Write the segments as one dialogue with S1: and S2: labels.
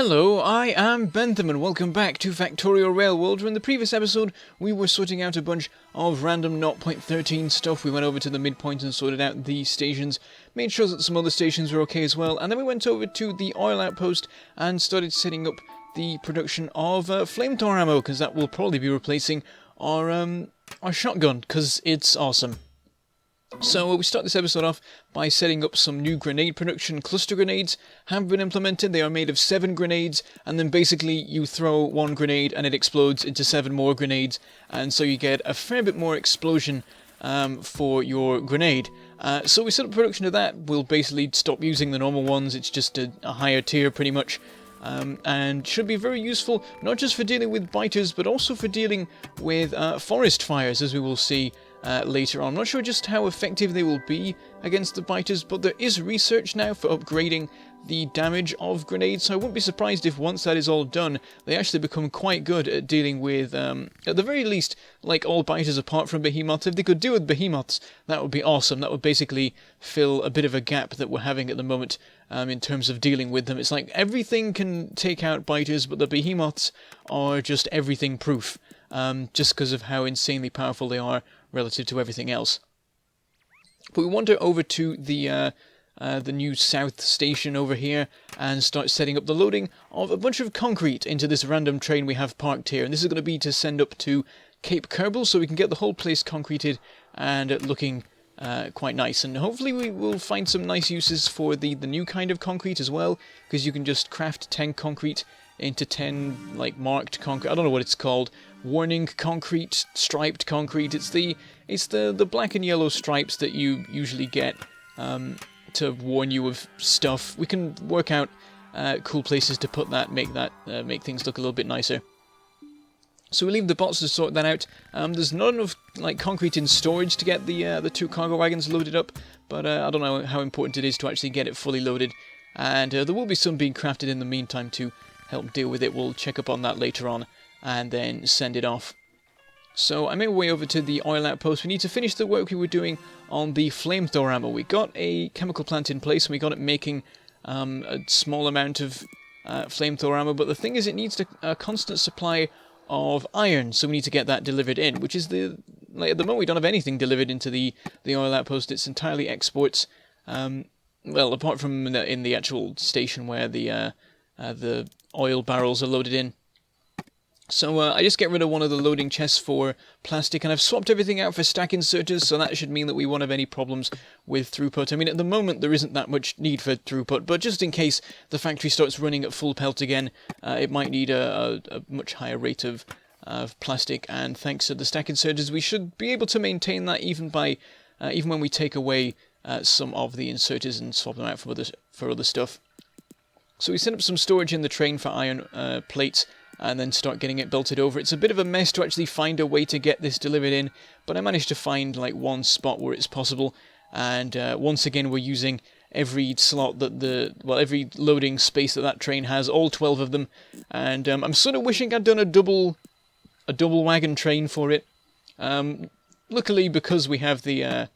S1: Hello, I am Bentham and welcome back to Factorio Railworld, where in the previous episode we were sorting out a bunch of random 0.13 stuff. We went over to the midpoint and sorted out the stations, made sure that some other stations were okay as well, and then we went over to the oil outpost and started setting up the production of Flamethrower ammo, because that will probably be replacing our shotgun, because it's awesome. So we start this episode off by setting up some new grenade production. Cluster grenades have been implemented. They are made of 7 grenades, and then basically you throw one grenade and it explodes into 7 more grenades, and so you get a fair bit more explosion for your grenade. So we set up production of that. We'll basically stop using the normal ones. It's just a higher tier pretty much. And should be very useful, not just for dealing with biters, but also for dealing with forest fires, as we will see later on. I'm not sure just how effective they will be against the biters, but there is research now for upgrading the damage of grenades, so I wouldn't be surprised if once that is all done, they actually become quite good at dealing with, at the very least, like all biters apart from behemoths. If they could deal with behemoths, that would be awesome. That would basically fill a bit of a gap that we're having at the moment in terms of dealing with them. It's like everything can take out biters, but the behemoths are just everything proof, just because of how insanely powerful they are relative to everything else. But we wander over to the new south station over here and start setting up the loading of a bunch of concrete into this random train we have parked here. And this is going to be to send up to Cape Kerbal, so we can get the whole place concreted and looking quite nice. And hopefully we will find some nice uses for the new kind of concrete as well, because you can just craft 10 concrete into 10 like marked concrete. I don't know what it's called. Warning concrete, striped concrete. It's the black and yellow stripes that you usually get to warn you of stuff. We can work out cool places to put that, make things look a little bit nicer. So we leave the bots to sort that out. There's not enough like concrete in storage to get the 2 cargo wagons loaded up, but I don't know how important it is to actually get it fully loaded. And there will be some being crafted in the meantime to help deal with it. We'll check up on that later on and then send it off. So I made my way over to the oil outpost. We need to finish the work we were doing on the flamethrower ammo. We got a chemical plant in place and we got it making a small amount of flamethrower ammo, but the thing is it needs a constant supply of iron, so we need to get that delivered in, which is at the moment we don't have anything delivered into the oil outpost. It's entirely exports, well, apart from in the actual station where the oil barrels are loaded in. So I just get rid of one of the loading chests for plastic, and I've swapped everything out for stack inserters, so that should mean that we won't have any problems with throughput. I mean, at the moment there isn't that much need for throughput, but just in case the factory starts running at full pelt again, it might need a much higher rate of plastic, and thanks to the stack inserters we should be able to maintain that even when we take away some of the inserters and swap them out for other stuff. So we set up some storage in the train for iron plates, and then start getting it belted over. It's a bit of a mess to actually find a way to get this delivered in, but I managed to find like one spot where it's possible, and once again we're using every slot that every loading space that train has, all 12 of them, and I'm sort of wishing I'd done a double wagon train for it. Luckily, because we have the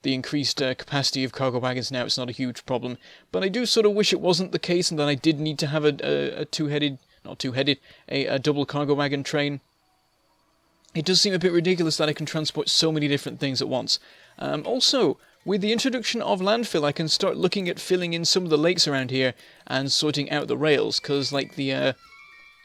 S1: increased capacity of cargo wagons now, it's not a huge problem, but I do sort of wish it wasn't the case and that I did need to have a double cargo wagon train. It does seem a bit ridiculous that I can transport so many different things at once. Also, with the introduction of landfill, I can start looking at filling in some of the lakes around here and sorting out the rails, because like the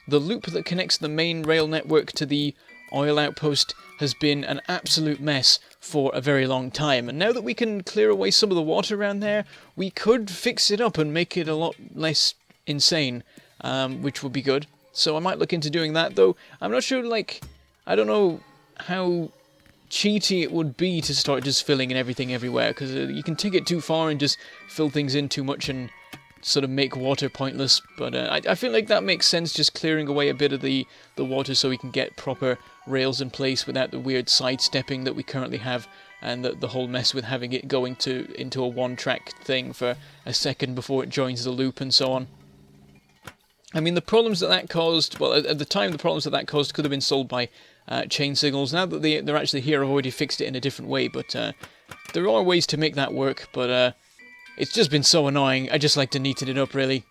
S1: loop that connects the main rail network to the oil outpost has been an absolute mess for a very long time, and now that we can clear away some of the water around there, we could fix it up and make it a lot less insane. Which would be good. So I might look into doing that, though I'm not sure, I don't know how cheaty it would be to start just filling in everything everywhere, because you can take it too far and just fill things in too much and sort of make water pointless, but I feel like that makes sense, just clearing away a bit of the water so we can get proper rails in place without the weird sidestepping that we currently have, and the whole mess with having it going into a one-track thing for a second before it joins the loop and so on. I mean, the problems that caused, well, at the time the problems that caused could have been solved by chain signals. Now that they're actually here, I've already fixed it in a different way, but there are ways to make that work, but it's just been so annoying. I just like to neaten it up, really.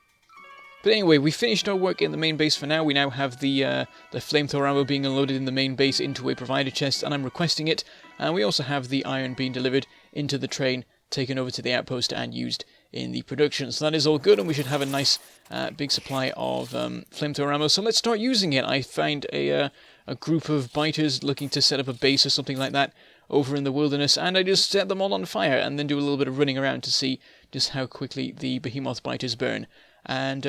S1: But anyway, we finished our work in the main base for now. We now have the flamethrower ammo being unloaded in the main base into a provider chest, and I'm requesting it. And we also have the iron being delivered into the train, taken over to the outpost and used in the production. So that is all good, and we should have a nice big supply of flamethrower ammo. So let's start using it. I find a group of biters looking to set up a base or something like that over in the wilderness, and I just set them all on fire and then do a little bit of running around to see just how quickly the behemoth biters burn. And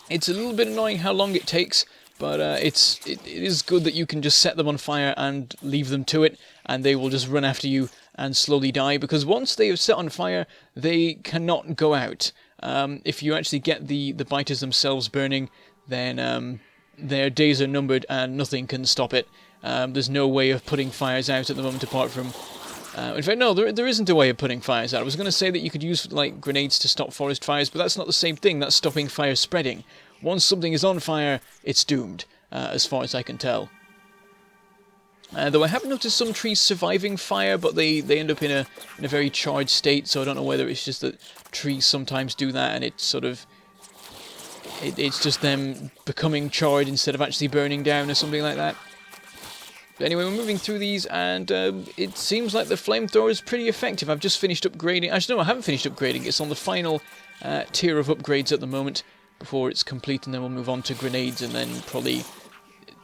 S1: it's a little bit annoying how long it takes, but it is good that you can just set them on fire and leave them to it, and they will just run after you and slowly die, because once they have set on fire, they cannot go out. If you actually get the biters themselves burning, then their days are numbered and nothing can stop it. There's no way of putting fires out at the moment apart from... in fact, no, there isn't a way of putting fires out. I was going to say that you could use like grenades to stop forest fires, but that's not the same thing. That's stopping fire spreading. Once something is on fire, it's doomed, as far as I can tell. Though I have noticed some trees surviving fire, but they end up in a very charged state, so I don't know whether it's just that trees sometimes do that, and it's sort of... It's just them becoming charred instead of actually burning down or something like that. But anyway, we're moving through these, and it seems like the flamethrower is pretty effective. I've just finished upgrading. Actually, no, I haven't finished upgrading. It's on the final tier of upgrades at the moment before it's complete, and then we'll move on to grenades and then probably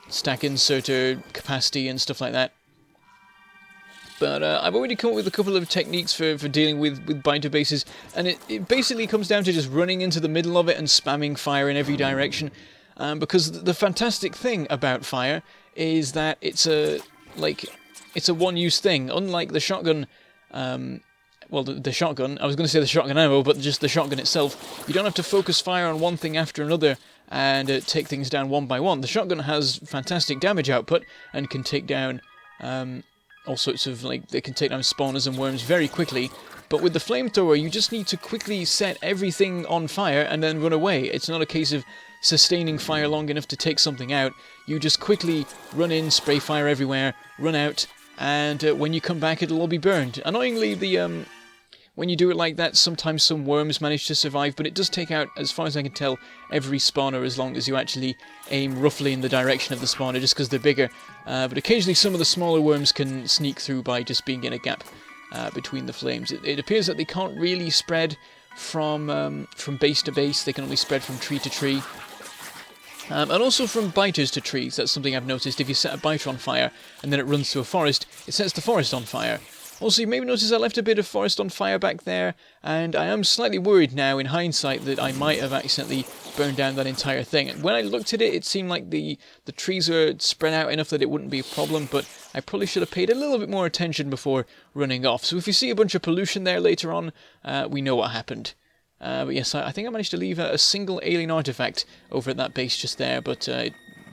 S1: stack inserter capacity and stuff like that. But I've already come up with a couple of techniques for dealing with biter bases, and it basically comes down to just running into the middle of it and spamming fire in every direction. Because the fantastic thing about fire is that it's a one-use thing. Unlike the shotgun, the shotgun, I was going to say the shotgun ammo, but just the shotgun itself, you don't have to focus fire on one thing after another and take things down one by one. The shotgun has fantastic damage output and can take down all sorts of, they can take down spawners and worms very quickly. But with the flamethrower, you just need to quickly set everything on fire and then run away. It's not a case of sustaining fire long enough to take something out. You just quickly run in, spray fire everywhere, run out, and when you come back, it'll all be burned. Annoyingly, when you do it like that, sometimes some worms manage to survive, but it does take out, as far as I can tell, every spawner as long as you actually aim roughly in the direction of the spawner, just because they're bigger. But occasionally some of the smaller worms can sneak through by just being in a gap between the flames. It appears that they can't really spread from base to base. They can only spread from tree to tree. And also from biters to trees. That's something I've noticed. If you set a biter on fire and then it runs through a forest, it sets the forest on fire. Also, you maybe notice I left a bit of forest on fire back there, and I am slightly worried now in hindsight that I might have accidentally burned down that entire thing. And when I looked at it, it seemed like the trees were spread out enough that it wouldn't be a problem, but I probably should have paid a little bit more attention before running off. So if you see a bunch of pollution there later on, we know what happened. But yes, I think I managed to leave a single alien artifact over at that base just there, but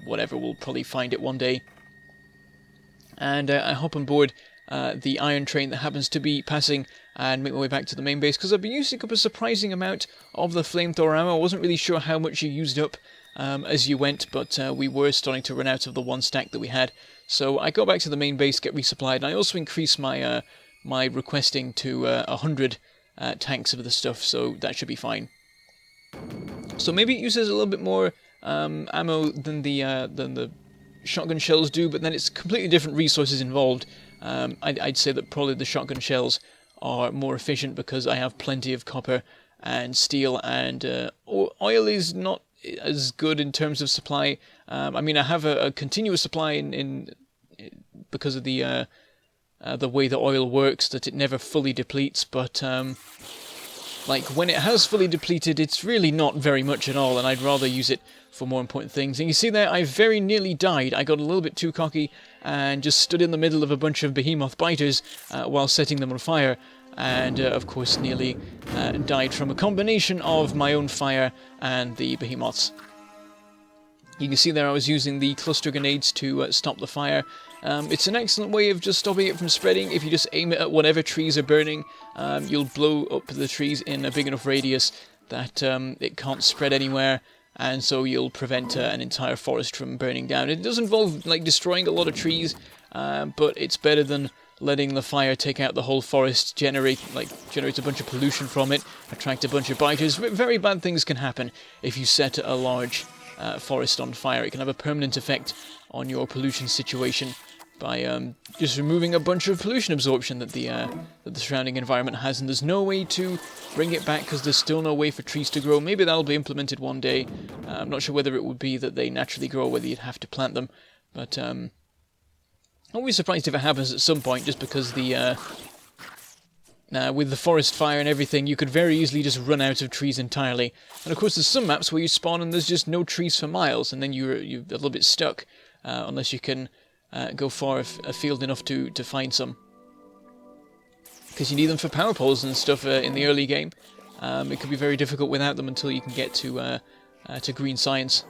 S1: whatever, we'll probably find it one day. And I hop on board the iron train that happens to be passing and make my way back to the main base, because I've been using up a surprising amount of the flamethrower ammo. I wasn't really sure how much you used up as you went, but we were starting to run out of the one stack that we had. So I go back to the main base, get resupplied, and I also increase my my requesting to 100 tanks of the stuff, so that should be fine. So maybe it uses a little bit more ammo than the shotgun shells do, but then it's completely different resources involved. I'd say that probably the shotgun shells are more efficient because I have plenty of copper and steel, and oil is not as good in terms of supply. I mean, I have a continuous supply in because of the way the oil works, that it never fully depletes, but like when it has fully depleted, it's really not very much at all, and I'd rather use it for more important things. And you see there, I very nearly died. I got a little bit too cocky and just stood in the middle of a bunch of behemoth biters while setting them on fire, and of course nearly died from a combination of my own fire and the behemoths. You can see there I was using the cluster grenades to stop the fire. It's an excellent way of just stopping it from spreading. If you just aim it at whatever trees are burning, you'll blow up the trees in a big enough radius that it can't spread anywhere, and so you'll prevent an entire forest from burning down. It does involve like destroying a lot of trees, but it's better than letting the fire take out the whole forest, generate a bunch of pollution from it, attract a bunch of biters. Very bad things can happen if you set a large forest on fire. It can have a permanent effect on your pollution situation by just removing a bunch of pollution absorption that the surrounding environment has, and there's no way to bring it back because there's still no way for trees to grow. Maybe that'll be implemented one day. I'm not sure whether it would be that they naturally grow or whether you'd have to plant them, but I won't be surprised if it happens at some point, just because with the forest fire and everything, you could very easily just run out of trees entirely. And of course, there's some maps where you spawn and there's just no trees for miles, and then you're a little bit stuck, unless you can go far afield enough to find some. Because you need them for power poles and stuff in the early game. It could be very difficult without them until you can get to green science.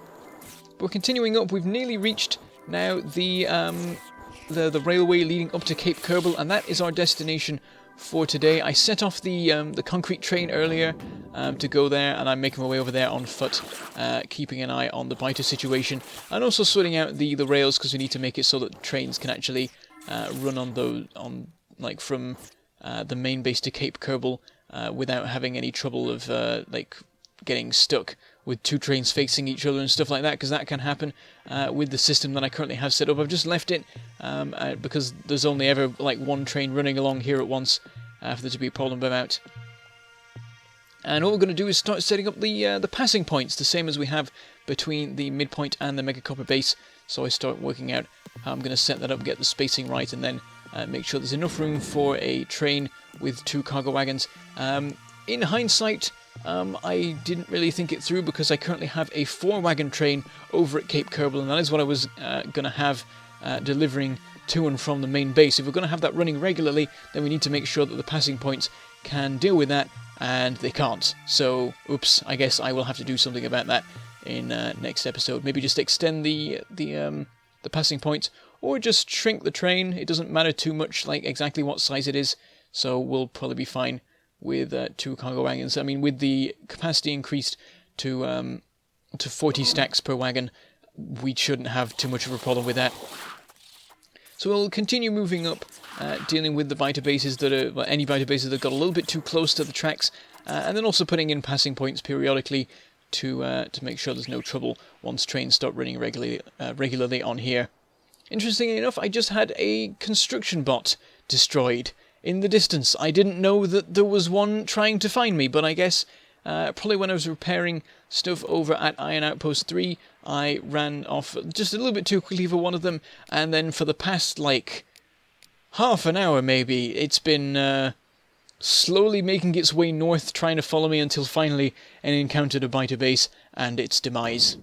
S1: But we're continuing up. We've nearly reached now the railway leading up to Cape Kerbal, and that is our destination for today. I set off the concrete train earlier to go there, and I'm making my way over there on foot, keeping an eye on the biter situation, and also sorting out the rails, because we need to make it so that trains can actually run from the main base to Cape Kerbal without having any trouble of getting stuck with two trains facing each other and stuff like that, because that can happen with the system that I currently have set up. I've just left it because there's only ever one train running along here at once for there to be a problem about. And what we're going to do is start setting up the passing points, the same as we have between the midpoint and the Mega Copper base. So I start working out how I'm going to set that up, get the spacing right, and then make sure there's enough room for a train with two cargo wagons. In hindsight, I didn't really think it through, because I currently have a 4-wagon train over at Cape Kerbal, and that is what I was going to have delivering to and from the main base. If we're going to have that running regularly, then we need to make sure that the passing points can deal with that, and they can't. So, oops, I guess I will have to do something about that in next episode. Maybe just extend the passing points, or just shrink the train. It doesn't matter too much exactly what size it is, so we'll probably be fine with 2 cargo wagons. I mean, with the capacity increased to 40 stacks per wagon, we shouldn't have too much of a problem with that. So we'll continue moving up, dealing with the biter bases that are, any biter bases that got a little bit too close to the tracks, and then also putting in passing points periodically to make sure there's no trouble once trains start running regularly on here. Interestingly enough, I just had a construction bot destroyed in the distance. I didn't know that there was one trying to find me, but I guess probably when I was repairing stuff over at Iron Outpost 3, I ran off just a little bit too quickly for one of them, and then for the past, half an hour maybe, it's been slowly making its way north, trying to follow me until finally it encountered a biter base and its demise.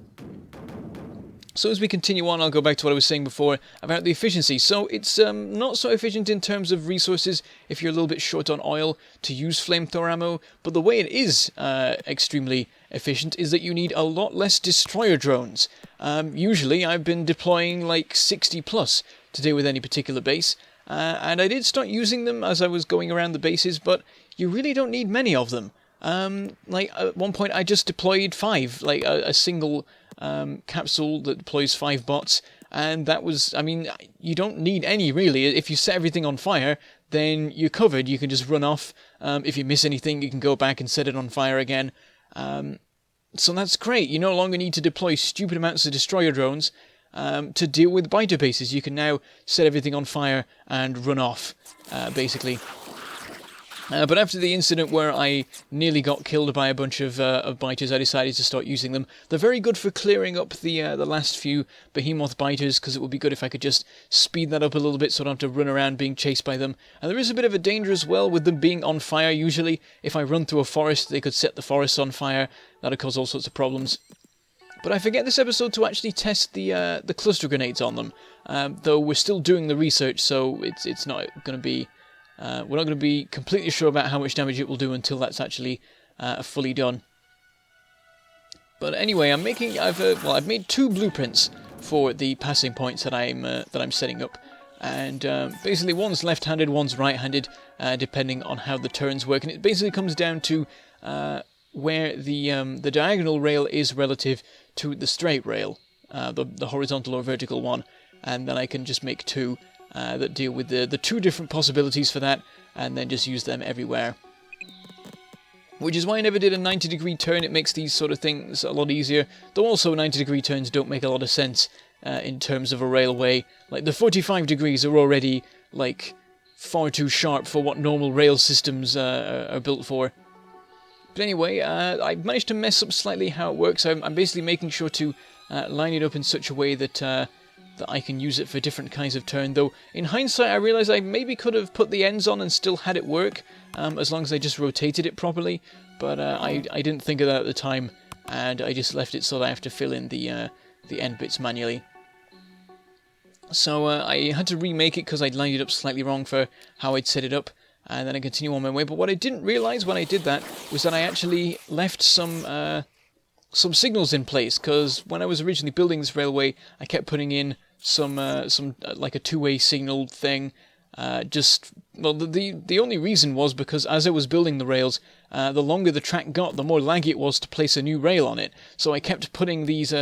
S1: So as we continue on, I'll go back to what I was saying before about the efficiency. So it's not so efficient in terms of resources if you're a little bit short on oil to use flamethrower ammo, but the way it is extremely efficient is that you need a lot less destroyer drones. Usually I've been deploying 60 plus to deal with any particular base, and I did start using them as I was going around the bases, but you really don't need many of them. At one point I just deployed 5, a single capsule that deploys 5 bots, and that was, you don't need any really. If you set everything on fire, then you're covered. You can just run off. If you miss anything, you can go back and set it on fire again. So that's great. You no longer need to deploy stupid amounts of destroyer drones to deal with biter bases. You can now set everything on fire and run off, basically. But after the incident where I nearly got killed by a bunch of biters, I decided to start using them. They're very good for clearing up the last few behemoth biters, because it would be good if I could just speed that up a little bit so I don't have to run around being chased by them. And there is a bit of a danger as well with them being on fire. Usually, if I run through a forest, they could set the forest on fire. That would cause all sorts of problems. But I forget this episode to actually test the cluster grenades on them, though we're still doing the research, so it's not going to be... we're not going to be completely sure about how much damage it will do until that's actually fully done. But anyway, I've made 2 blueprints for the passing points that I'm setting up, and basically one's left-handed, one's right-handed, depending on how the turns work, and it basically comes down to where the diagonal rail is relative to the straight rail, the horizontal or vertical one, and then I can just make 2. that deal with the two different possibilities for that, and then just use them everywhere. Which is why I never did a 90-degree turn. It makes these sort of things a lot easier, though also 90-degree turns don't make a lot of sense in terms of a railway. Like, the 45 degrees are already, like, far too sharp for what normal rail systems are built for. But anyway, I managed to mess up slightly how it works. I'm basically making sure to line it up in such a way that that I can use it for different kinds of turn. Though, in hindsight, I realised I maybe could have put the ends on and still had it work, as long as I just rotated it properly. But I didn't think of that at the time, and I just left it so that I have to fill in the end bits manually. So I had to remake it because I'd lined it up slightly wrong for how I'd set it up, and then I continue on my way. But what I didn't realise when I did that was that I actually left some signals in place, because when I was originally building this railway, I kept putting in some like a two-way signal thing. The only reason was because as I was building the rails, the longer the track got, the more laggy it was to place a new rail on it. So I kept putting these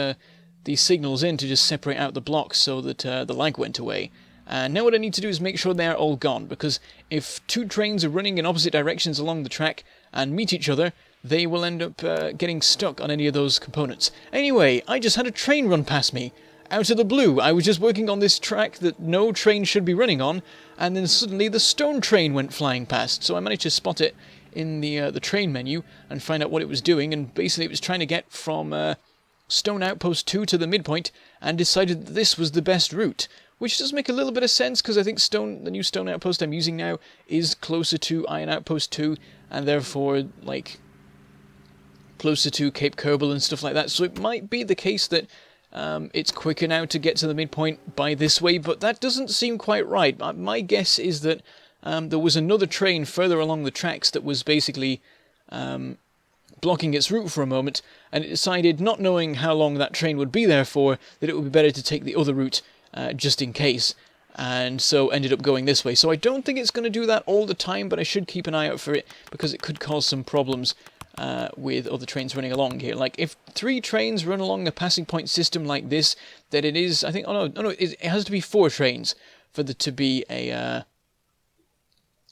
S1: signals in to just separate out the blocks so that the lag went away. And now what I need to do is make sure they're all gone, because if two trains are running in opposite directions along the track and meet each other, they will end up getting stuck on any of those components. Anyway, I just had a train run past me. Out of the blue, I was just working on this track that no train should be running on, and then suddenly the stone train went flying past. So I managed to spot it in the train menu and find out what it was doing, and basically it was trying to get from Stone Outpost 2 to the midpoint, and decided that this was the best route. Which does make a little bit of sense, because I think the new Stone Outpost I'm using now is closer to Iron Outpost 2, and therefore, like, closer to Cape Kerbal and stuff like that. So it might be the case that it's quicker now to get to the midpoint by this way, but that doesn't seem quite right. My guess is that there was another train further along the tracks that was basically blocking its route for a moment, and it decided, not knowing how long that train would be there for, that it would be better to take the other route just in case, and so ended up going this way. So I don't think it's going to do that all the time, but I should keep an eye out for it, because it could cause some problems with other trains running along here. Like, if 3 trains run along a passing point system like this, then it is, I think, it has to be 4 trains for there to be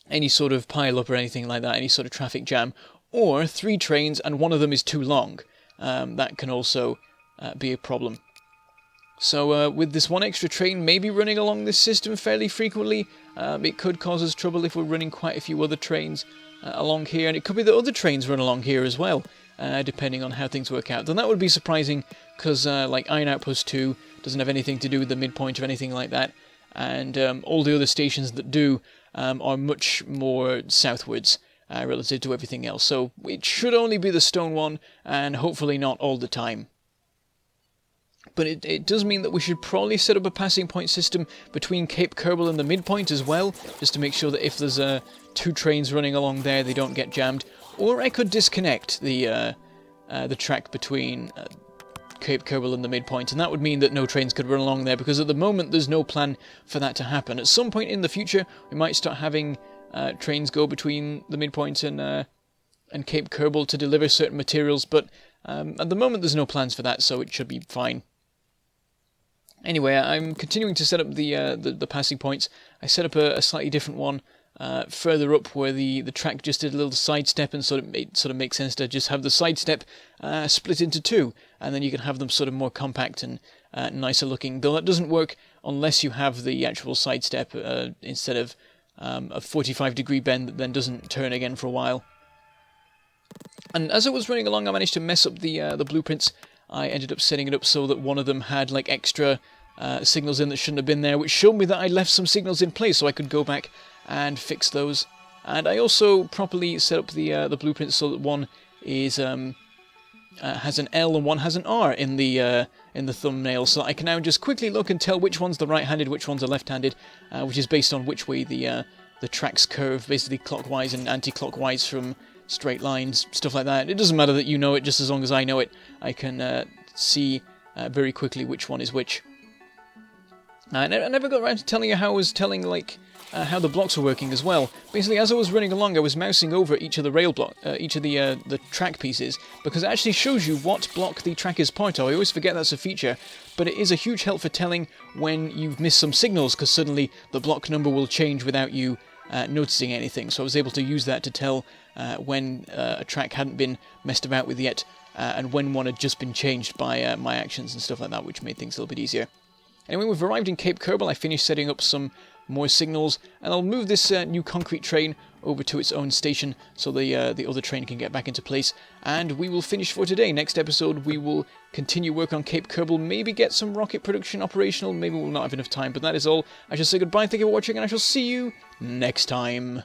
S1: any sort of pile-up or anything like that, any sort of traffic jam, or 3 trains and one of them is too long. That can also be a problem. So with this one extra train maybe running along this system fairly frequently, it could cause us trouble if we're running quite a few other trains along here, and it could be that other trains run along here as well, depending on how things work out. Then that would be surprising, because like Iron Outpost 2 doesn't have anything to do with the midpoint or anything like that, and all the other stations that do are much more southwards relative to everything else. So it should only be the stone one, and hopefully not all the time. But it does mean that we should probably set up a passing point system between Cape Kerbal and the midpoint as well, just to make sure that if there's 2 trains running along there, they don't get jammed. Or I could disconnect the track between Cape Kerbal and the midpoint, and that would mean that no trains could run along there, because at the moment there's no plan for that to happen. At some point in the future, we might start having trains go between the midpoint and Cape Kerbal to deliver certain materials, but at the moment there's no plans for that, so it should be fine. Anyway, I'm continuing to set up the passing points. I set up a slightly different one further up, where the track just did a little sidestep, and it sort of makes sense to just have the sidestep split into 2, and then you can have them sort of more compact and nicer looking. Though that doesn't work unless you have the actual sidestep instead of a 45-degree bend that then doesn't turn again for a while. And as I was running along, I managed to mess up the blueprints. I ended up setting it up so that one of them had like extra signals in that shouldn't have been there, which showed me that I left some signals in place, so I could go back and fix those. And I also properly set up the blueprints so that one is has an L and one has an R in the thumbnail, so I can now just quickly look and tell which one's the right-handed, which one's the left-handed, which is based on which way the tracks curve, basically clockwise and anti-clockwise from straight lines, stuff like that. It doesn't matter that you know it, just as long as I know it, I can see very quickly which one is which. I never got around to telling you how I was telling, like, how the blocks were working as well. Basically, as I was running along, I was mousing over each of the each of the track pieces, because it actually shows you what block the track is part of. I always forget that's a feature, but it is a huge help for telling when you've missed some signals, because suddenly the block number will change without you noticing anything. So I was able to use that to tell when a track hadn't been messed about with yet, and when one had just been changed by my actions and stuff like that, which made things a little bit easier. Anyway, we've arrived in Cape Kerbal. I finished setting up some more signals, and I'll move this new concrete train over to its own station so the other train can get back into place, and we will finish for today. Next episode, we will continue work on Cape Kerbal, maybe get some rocket production operational, maybe we'll not have enough time, but that is all. I shall say goodbye, thank you for watching, and I shall see you next time.